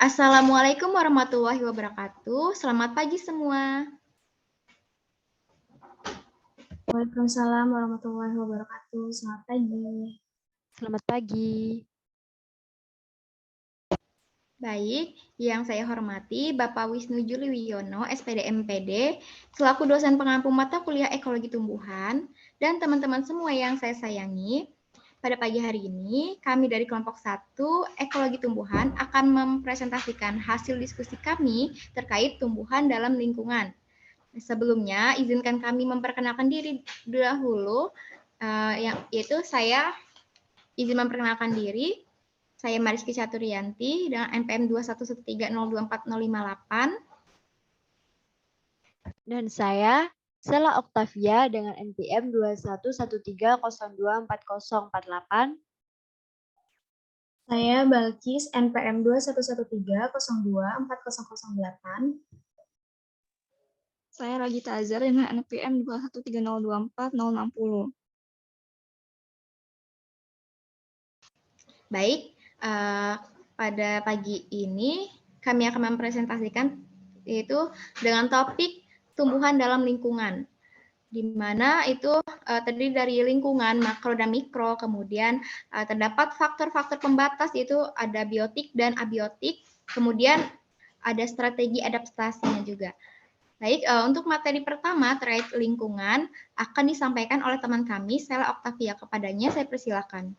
Assalamualaikum warahmatullahi wabarakatuh. Selamat pagi semua. Waalaikumsalam warahmatullahi wabarakatuh. Selamat pagi. Selamat pagi. Baik, yang saya hormati Bapak Wisnu Juli Wiono, SPD MPD, selaku dosen pengampu mata kuliah Ekologi Tumbuhan, dan teman-teman semua yang saya sayangi. Pada pagi hari ini, kami dari kelompok 1 Ekologi Tumbuhan akan mempresentasikan hasil diskusi kami terkait tumbuhan dalam lingkungan. Sebelumnya, izinkan kami memperkenalkan diri dahulu, yaitu saya izin memperkenalkan diri. Saya Mariski Caturyanti dengan NPM 211302458. Dan saya Sela Oktavia dengan NPM 2113024048. Saya Balkis NPM 2113024008. Saya Ragita Azhar dengan NPM 213024060. Baik, pada pagi ini kami akan mempresentasikan yaitu dengan topik tumbuhan dalam lingkungan, di mana itu terdiri dari lingkungan makro dan mikro, kemudian terdapat faktor-faktor pembatas yaitu ada biotik dan abiotik, kemudian ada strategi adaptasinya juga. Baik, untuk materi pertama terkait lingkungan akan disampaikan oleh teman kami, Sela Oktavia. Kepadanya saya persilakan.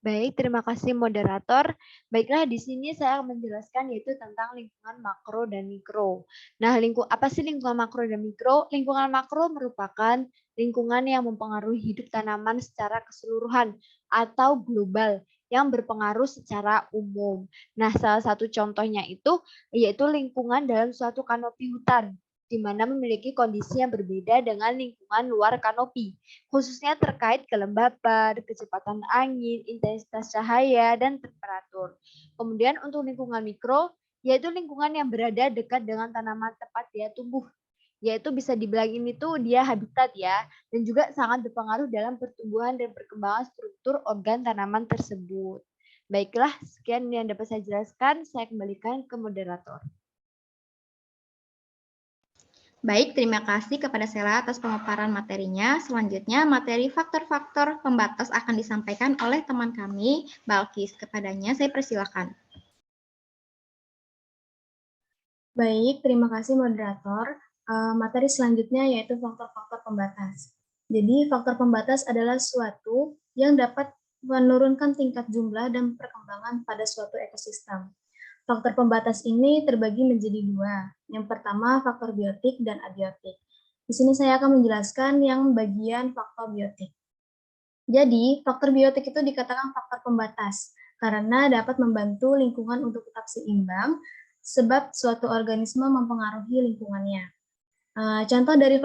Baik, terima kasih moderator. Baiklah, di sini saya akan menjelaskan yaitu tentang lingkungan makro dan mikro. Nah, apa sih lingkungan makro dan mikro? Lingkungan makro merupakan lingkungan yang mempengaruhi hidup tanaman secara keseluruhan atau global yang berpengaruh secara umum. Nah, salah satu contohnya itu yaitu lingkungan dalam suatu kanopi hutan, di mana memiliki kondisi yang berbeda dengan lingkungan luar kanopi, khususnya terkait kelembapan, kecepatan angin, intensitas cahaya, dan temperatur. Kemudian untuk lingkungan mikro, yaitu lingkungan yang berada dekat dengan tanaman tempat dia tumbuh, yaitu bisa dibilang ini tuh dia habitat ya, dan juga sangat berpengaruh dalam pertumbuhan dan perkembangan struktur organ tanaman tersebut. Baiklah, sekian yang dapat saya jelaskan, saya kembalikan ke moderator. Baik, terima kasih kepada Sela atas pemaparan materinya. Selanjutnya, materi faktor-faktor pembatas akan disampaikan oleh teman kami, Balkis. Kepadanya, saya persilakan. Baik, terima kasih moderator. Materi selanjutnya yaitu faktor-faktor pembatas. Jadi, faktor pembatas adalah suatu yang dapat menurunkan tingkat jumlah dan perkembangan pada suatu ekosistem. Faktor pembatas ini terbagi menjadi dua. Yang pertama, faktor biotik dan abiotik. Di sini saya akan menjelaskan yang bagian faktor biotik. Jadi, faktor biotik itu dikatakan faktor pembatas karena dapat membantu lingkungan untuk tetap seimbang sebab suatu organisme mempengaruhi lingkungannya. Contoh dari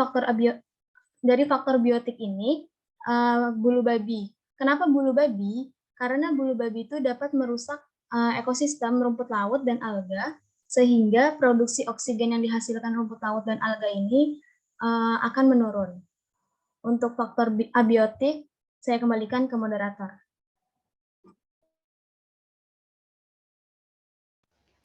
faktor biotik ini, bulu babi. Kenapa bulu babi? Karena bulu babi itu dapat merusak ekosistem rumput laut dan alga, sehingga produksi oksigen yang dihasilkan rumput laut dan alga ini akan menurun. Untuk faktor abiotik, saya kembalikan ke moderator.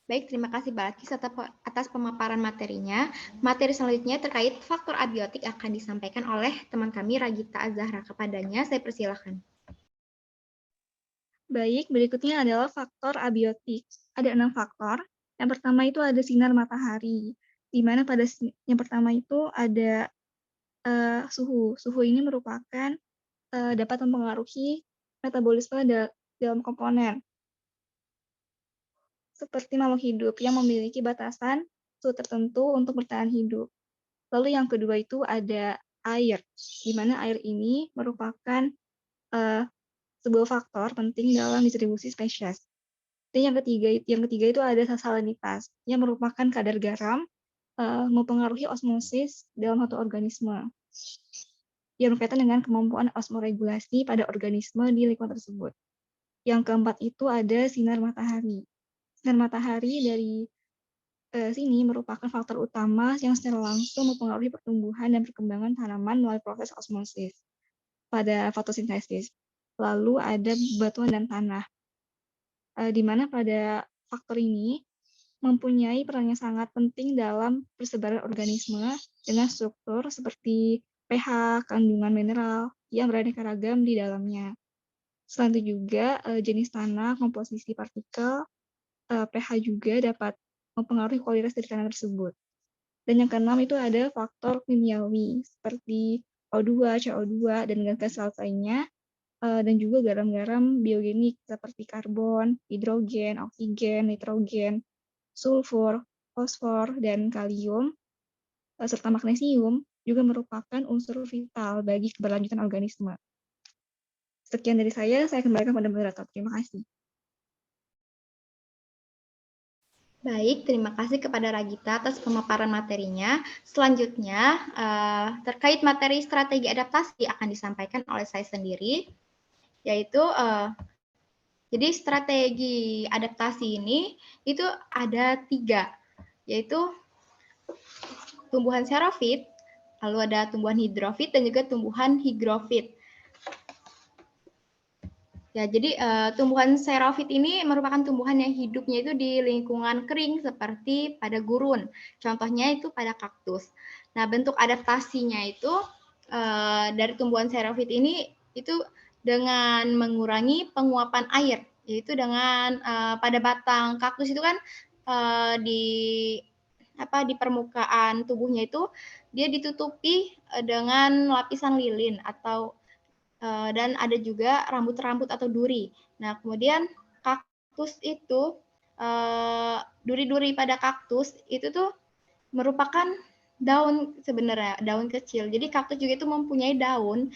Baik, terima kasih Balkis atas pemaparan materinya. Materi selanjutnya terkait faktor abiotik akan disampaikan oleh teman kami, Ragita Azahra. Kepadanya, saya persilakan. Baik, berikutnya adalah faktor abiotik. Ada 6 faktor. Yang pertama itu ada sinar matahari, di mana pada yang pertama itu ada suhu. Suhu ini merupakan dapat mempengaruhi metabolisme dalam komponen, seperti makhluk hidup yang memiliki batasan suhu tertentu untuk bertahan hidup. Lalu yang kedua itu ada air, di mana air ini merupakan sebuah faktor penting dalam distribusi spesies. Dan yang ketiga itu ada salinitas, yang merupakan kadar garam mempengaruhi osmosis dalam satu organisme, yang berkaitan dengan kemampuan osmoregulasi pada organisme di lingkungan tersebut. Yang keempat itu ada sinar matahari. Sinar matahari dari sini merupakan faktor utama yang secara langsung mempengaruhi pertumbuhan dan perkembangan tanaman melalui proses osmosis pada fotosintesis. Lalu ada batuan dan tanah, di mana pada faktor ini mempunyai peran yang sangat penting dalam persebaran organisme dengan struktur seperti pH, kandungan mineral yang beraneka ragam di dalamnya. Selain itu juga jenis tanah, komposisi partikel, pH juga dapat mempengaruhi kualitas dari tanah tersebut. Dan yang keenam itu ada faktor kimiawi seperti O2, CO2, dan gas laut lainnya, dan juga garam-garam biogenik seperti karbon, hidrogen, oksigen, nitrogen, sulfur, fosfor, dan kalium, serta magnesium juga merupakan unsur vital bagi keberlanjutan organisme. Sekian dari saya kembalikan pada moderator. Terima kasih. Baik, terima kasih kepada Ragita atas pemaparan materinya. Selanjutnya, terkait materi strategi adaptasi akan disampaikan oleh saya sendiri, yaitu jadi strategi adaptasi ini itu ada 3, yaitu tumbuhan xerofit, lalu ada tumbuhan hidrofit, dan juga tumbuhan higrofit. Ya, jadi tumbuhan xerofit ini merupakan tumbuhan yang hidupnya itu di lingkungan kering seperti pada gurun. Contohnya itu pada kaktus. Nah, bentuk adaptasinya itu dari tumbuhan xerofit ini itu dengan mengurangi penguapan air, yaitu dengan pada batang kaktus itu kan di permukaan tubuhnya itu dia ditutupi dengan lapisan lilin atau dan ada juga rambut-rambut atau duri. Nah, kemudian kaktus itu duri-duri pada kaktus itu tuh merupakan daun sebenarnya, daun kecil. Jadi kaktus juga itu mempunyai daun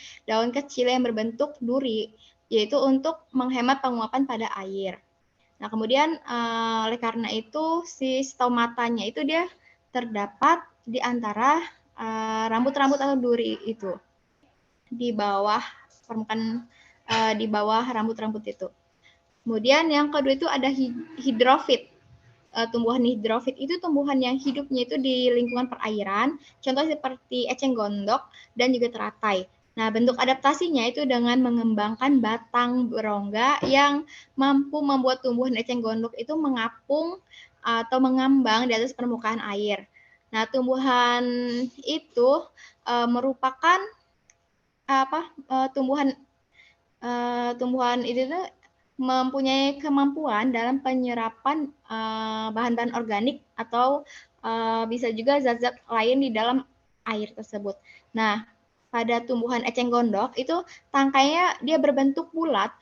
kecil yang berbentuk duri, yaitu untuk menghemat penguapan pada air. Nah, kemudian oleh karena itu si stomatanya itu dia terdapat di antara rambut-rambut atau duri itu di bawah permukaan di bawah rambut-rambut itu. Kemudian yang kedua itu ada hidrofit. Tumbuhan hidrofit itu tumbuhan yang hidupnya itu di lingkungan perairan, contoh seperti eceng gondok dan juga teratai. Nah, bentuk adaptasinya itu dengan mengembangkan batang berongga yang mampu membuat tumbuhan eceng gondok itu mengapung atau mengambang di atas permukaan air. Nah, tumbuhan itu merupakan tumbuhan itu tuh mempunyai kemampuan dalam penyerapan bahan-bahan organik atau bisa juga zat-zat lain di dalam air tersebut. Nah, pada tumbuhan eceng gondok itu tangkainya dia berbentuk bulat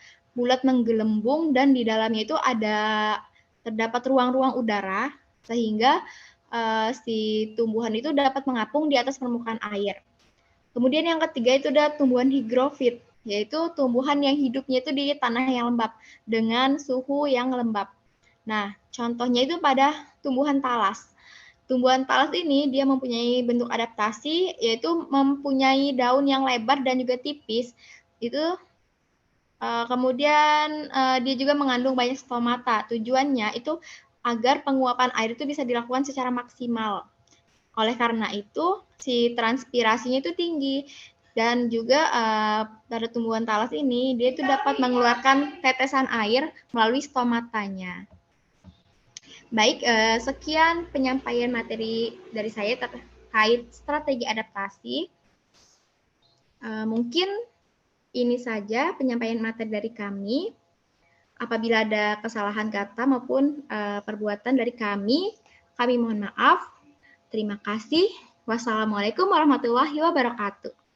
menggelembung dan di dalamnya itu terdapat ruang-ruang udara sehingga si tumbuhan itu dapat mengapung di atas permukaan air. Kemudian yang ketiga itu ada tumbuhan higrofit, yaitu tumbuhan yang hidupnya itu di tanah yang lembab dengan suhu yang lembab. Nah, contohnya itu pada tumbuhan talas. Tumbuhan talas ini dia mempunyai bentuk adaptasi, yaitu mempunyai daun yang lebar dan juga tipis. Itu kemudian dia juga mengandung banyak stomata. Tujuannya itu agar penguapan air itu bisa dilakukan secara maksimal. Oleh karena itu, si transpirasinya itu tinggi. Dan juga pada tumbuhan talas ini, dia itu dapat mengeluarkan tetesan air melalui stomatanya. Baik, sekian penyampaian materi dari saya terkait strategi adaptasi. Mungkin ini saja penyampaian materi dari kami. Apabila ada kesalahan kata maupun perbuatan dari kami mohon maaf. Terima kasih. Wassalamualaikum warahmatullahi wabarakatuh.